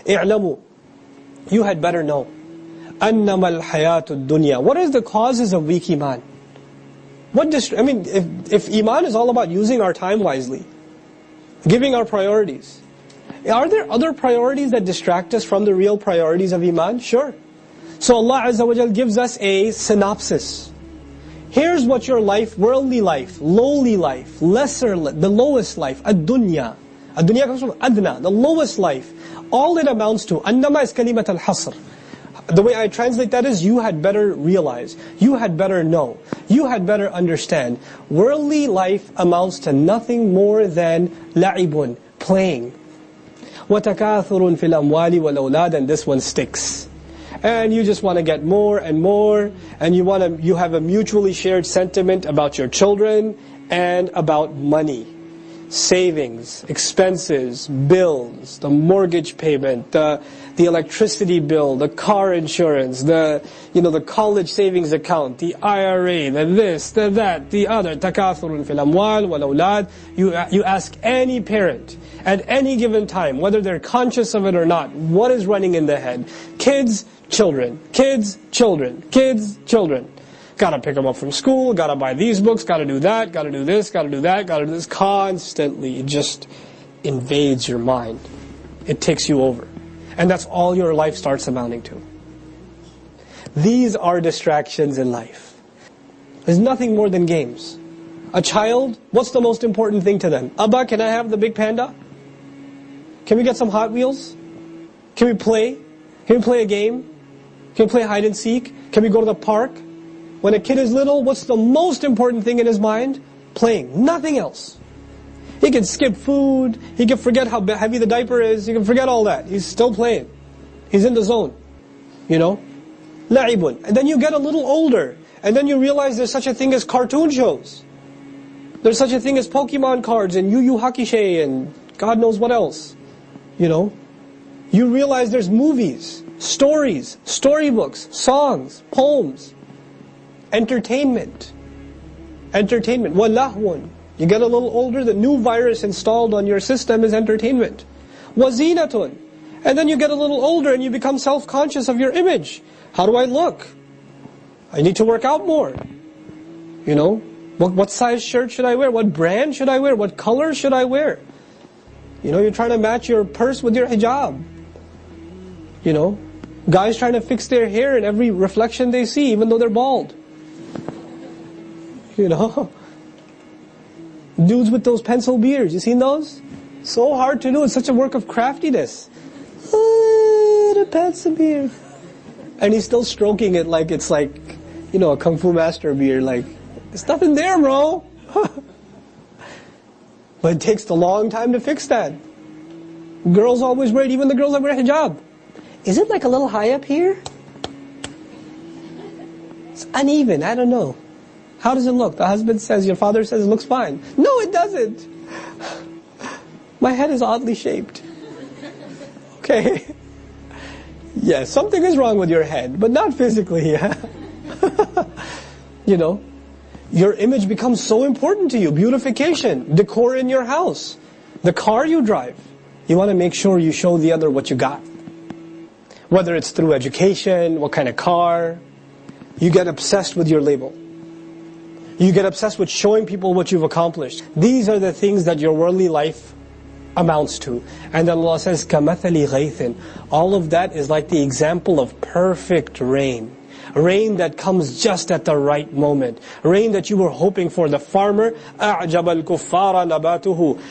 اعلموا, you had better know, أنما الحياة الدنيا. What is the causes of weak iman? If iman is all about using our time wisely, giving our priorities, are there other priorities that distract us from the real priorities of iman? Sure. So Allah Azza wa Jal gives us a synopsis. Here's what your life, worldly life, lowly life, the lowest life, ad-dunya. Ad-dunya comes from adna, the lowest life. All it amounts to, annama is kalimat al-hasr. The way I translate that is, you had better realize, you had better know, you had better understand. Worldly life amounts to nothing more than la'ibun, playing. وَتَكَاثُرٌ فِي الْأَمْوَالِ وَالْأَوْلَادِ. And this one sticks. And you just want to get more and more, and you have a mutually shared sentiment about your children and about money. Savings, expenses, bills, the mortgage payment, the electricity bill, the car insurance, the college savings account, the IRA, the this, the that, the other. تَكَاثُرٌ فِي الْأَمْوَالِ وَالْأَوْلَادِ. You ask any parent at any given time, whether they're conscious of it or not, what is running in their head? Kids, children, kids, children, kids, children. Gotta pick them up from school, gotta buy these books, gotta do that, gotta do this, gotta do that, gotta do this. Constantly, it just invades your mind. It takes you over. And that's all your life starts amounting to. These are distractions in life. There's nothing more than games. A child, what's the most important thing to them? Abba, can I have the big panda? Can we get some Hot Wheels? Can we play? Can we play a game? Can we play hide and seek? Can we go to the park? When a kid is little, what's the most important thing in his mind? Playing. Nothing else. He can skip food. He can forget how heavy the diaper is. He can forget all that. He's still playing. He's in the zone. La'ibun. And then you get a little older. And then you realize there's such a thing as cartoon shows. There's such a thing as Pokemon cards and Yu Yu Hakusho and God knows what else. You realize there's movies, stories, storybooks, songs, poems, entertainment. وَلَهْوٌ. You get a little older, the new virus installed on your system is entertainment. وَزِينَةٌ. And then you get a little older and you become self-conscious of your image. How do I look? I need to work out more. What size shirt should I wear? What brand should I wear? What color should I wear? You're trying to match your purse with your hijab. Guys trying to fix their hair in every reflection they see, even though they're bald. Dudes with those pencil beards, you seen those? So hard to do, it's such a work of craftiness. The pencil beard. And he's still stroking it like it's like, a Kung Fu master beard, like, there's nothing there, bro. But it takes a long time to fix that. Girls always wear it, even the girls that wear hijab. Is it like a little high up here? It's uneven, I don't know. How does it look? The husband says, your father says it looks fine. No, it doesn't. My head is oddly shaped. Okay. Yes, something is wrong with your head, but not physically. Your image becomes so important to you. Beautification, decor in your house, the car you drive. You want to make sure you show the other what you got. Whether it's through education, what kind of car. You get obsessed with your label. You get obsessed with showing people what you've accomplished. These are the things that your worldly life amounts to. And Allah says, كَمَثَلِ غَيْثٍ. All of that is like the example of perfect rain. Rain that comes just at the right moment. Rain that you were hoping for. The farmer, أَعْجَبَ الْكُفَّارَ نَبَاتُهُ.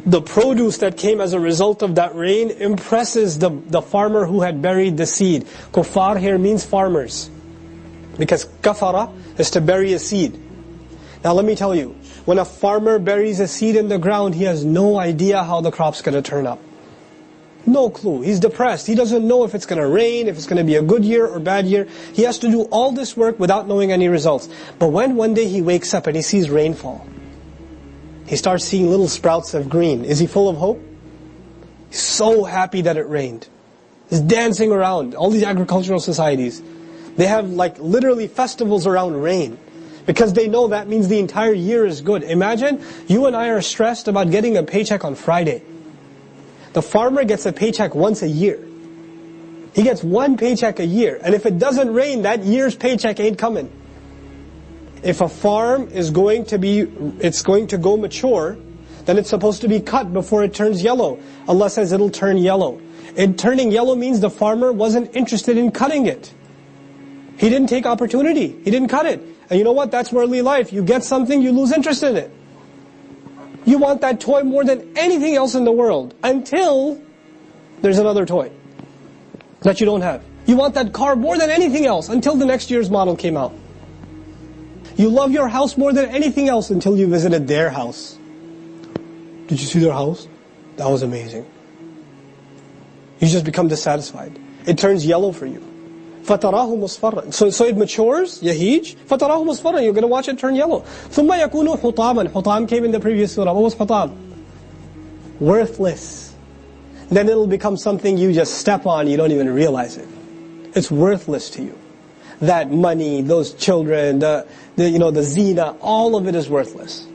The produce that came as a result of that rain impresses the farmer who had buried the seed. Kuffar here means farmers. Because kafara is to bury a seed. Now let me tell you, when a farmer buries a seed in the ground, he has no idea how the crop's going to turn up. No clue. He's depressed. He doesn't know if it's going to rain, if it's going to be a good year or bad year. He has to do all this work without knowing any results. But when one day he wakes up and he sees rainfall, he starts seeing little sprouts of green. Is he full of hope? He's so happy that it rained. He's dancing around. All these agricultural societies, they have like literally festivals around rain. Because they know that means the entire year is good. Imagine, you and I are stressed about getting a paycheck on Friday. The farmer gets a paycheck once a year. He gets one paycheck a year. And if it doesn't rain, that year's paycheck ain't coming. If a farm is going to go mature, then it's supposed to be cut before it turns yellow. Allah says it'll turn yellow. And turning yellow means the farmer wasn't interested in cutting it. He didn't take opportunity. He didn't cut it. And you know what? That's worldly life. You get something, you lose interest in it. You want that toy more than anything else in the world until there's another toy that you don't have. You want that car more than anything else until the next year's model came out. You love your house more than anything else until you visited their house. Did you see their house? That was amazing. You just become dissatisfied. It turns yellow for you. فَتَرَاهُ مُصْفَرًا. So it matures, yahij. فَتَرَاهُ مُصْفَرًا. You're going to watch it turn yellow. ثُمَّ يَكُونُ حُطَامًا. Hutam came in the previous surah. What was hutam? Worthless. Then it'll become something you just step on, you don't even realize it. It's worthless to you. That money, those children, the zina, all of it is worthless.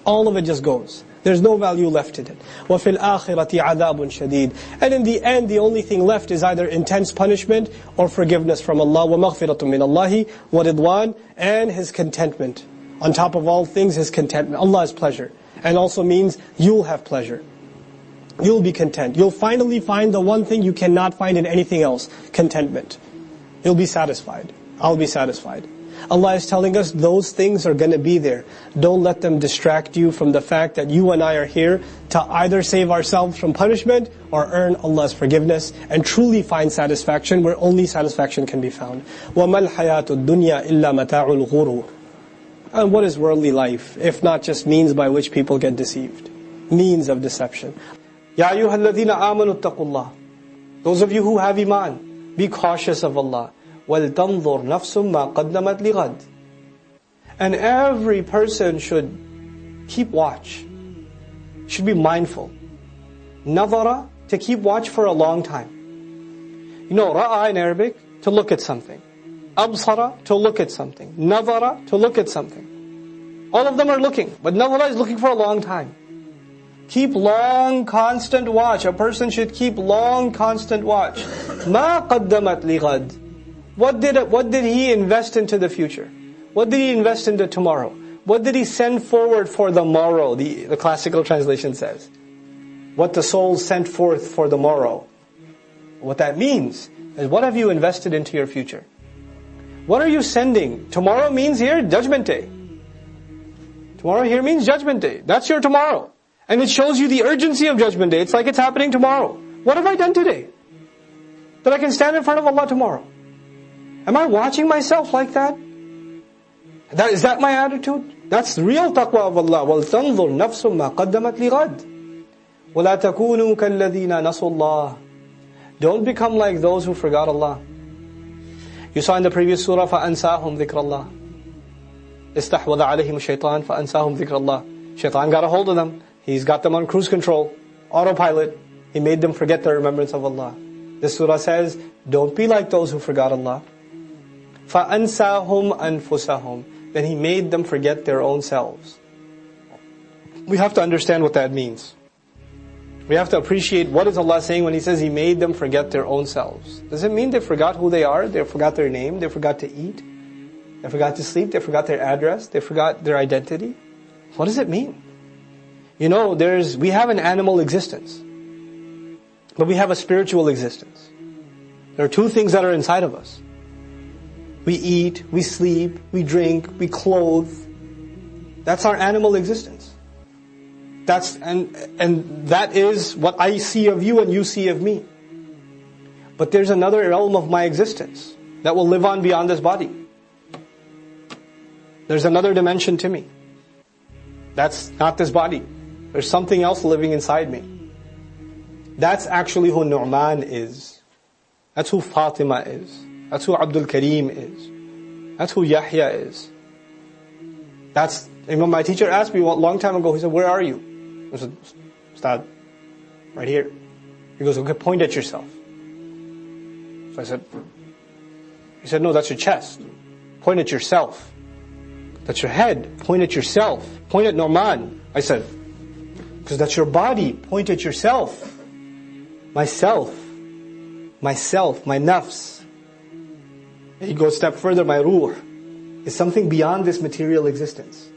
All of it just goes. There's no value left in it. وَفِي الْآخِرَةِ عَذَابٌ شَدِيدٌ. And in the end, the only thing left is either intense punishment or forgiveness from Allah. وَمَغْفِرَةٌ مِّنَ اللَّهِ وَرِضْوَانٌ. And His contentment. On top of all things, His contentment. Allah's pleasure. And also means you'll have pleasure. You'll be content. You'll finally find the one thing you cannot find in anything else. Contentment. You'll be satisfied. I'll be satisfied. Allah is telling us those things are going to be there. Don't let them distract you from the fact that you and I are here to either save ourselves from punishment or earn Allah's forgiveness and truly find satisfaction where only satisfaction can be found. وَمَا الْحَيَاةُ الدُّنْيَا إِلَّا مَتَاعُ الْغُرُورِ. And what is worldly life, if not just means by which people get deceived? Means of deception. يَا أَيُّهَا الَّذِينَ آمَنُوا اتَّقُوا اللَّهِ. Those of you who have iman, be cautious of Allah. وَلْتَنْظُرْ نَفْسٌ مَا قَدَّمَتْ لِغَدٍ. And every person should keep watch. Should be mindful. Nadhara, to keep watch for a long time. You know, ra'a in Arabic, to look at something. Absara, to look at something. Nadhara, to look at something. All of them are looking, but nadhara is looking for a long time. Keep long, constant watch. A person should keep long, constant watch. مَا قَدَّمَتْ لِغَدٍ. What did he invest into the future? What did he invest into tomorrow? What did he send forward for the morrow? The classical translation says. What the soul sent forth for the morrow. What that means is, what have you invested into your future? What are you sending? Tomorrow means here, Judgment Day. Tomorrow here means Judgment Day. That's your tomorrow. And it shows you the urgency of Judgment Day. It's like it's happening tomorrow. What have I done today? That I can stand in front of Allah tomorrow. Am I watching myself like that? Is that my attitude? That's real taqwa of Allah. وَلْتَنْظُرْ نَفْسٌ مَا قَدَّمَتْ لِغَدٍ وَلَا تَكُونُوا كَالَّذِينَ نَسُوا اللَّهِ. Don't become like those who forgot Allah. You saw in the previous surah, فَأَنْسَاهُمْ ذِكْرَ اللَّهِ. استحوذ عليهم الشيطان فأنساهم ذكر الله. Shaitan got a hold of them. He's got them on cruise control, autopilot. He made them forget the remembrance of Allah. This surah says, don't be like those who forgot Allah. فَأَنْسَاهُمْ أَنفُسَهُمْ. Then He made them forget their own selves. We have to understand what that means. We have to appreciate what is Allah saying when He says He made them forget their own selves. Does it mean they forgot who they are? They forgot their name? They forgot to eat? They forgot to sleep? They forgot their address? They forgot their identity? What does it mean? You know, we have an animal existence. But we have a spiritual existence. There are two things that are inside of us. We eat, we sleep, we drink, we clothe. That's our animal existence. And that is what I see of you and you see of me. But there's another realm of my existence that will live on beyond this body. There's another dimension to me. That's not this body. There's something else living inside me. That's actually who Nu'man is. That's who Fatima is. That's who Abdul Kareem is. That's who Yahya is. My teacher asked me a long time ago, he said, where are you? I said, Ustad, right here. He goes, okay, point at yourself. So he said, no, that's your chest. Point at yourself. That's your head. Point at yourself. Point at Nu'man. I said, because that's your body. Point at yourself. myself, my nafs. He goes a step further, my ruh, is something beyond this material existence.